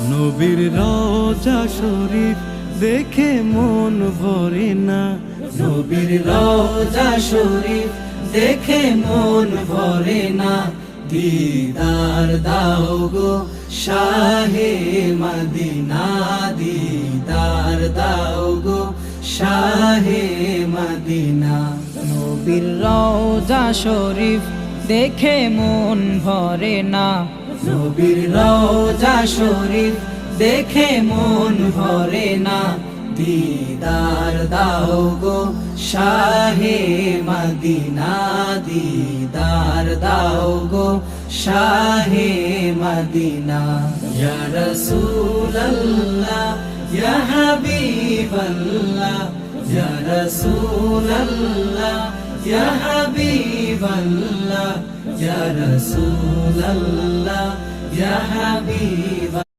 নবীর রওজা শরীফ দেখে মন ভরে না, নবীর রওজা শরীফ দেখে মন ভরে না। দিদার দাও গো শাহে মদিনা, দিদার দাও গো শাহে মদিনা। নবীর রওজা শরীফ দেখে মন ভরে না, নবীর রওজা শরীফ দেখে মন ভরে না। দিদার দাও গো শাহে মদিনা, দিদার দাও গো শাহে মদিনা। ইয়া রাসূলুল্লাহ ইয়া হাবিবাল্লাহ, ইয়া রাসূলুল্লাহ ইয়া হাবিবাল্লাহ, ইয়া রাসূলুল্লাহ ইয়া হাবিবাল্লাহ।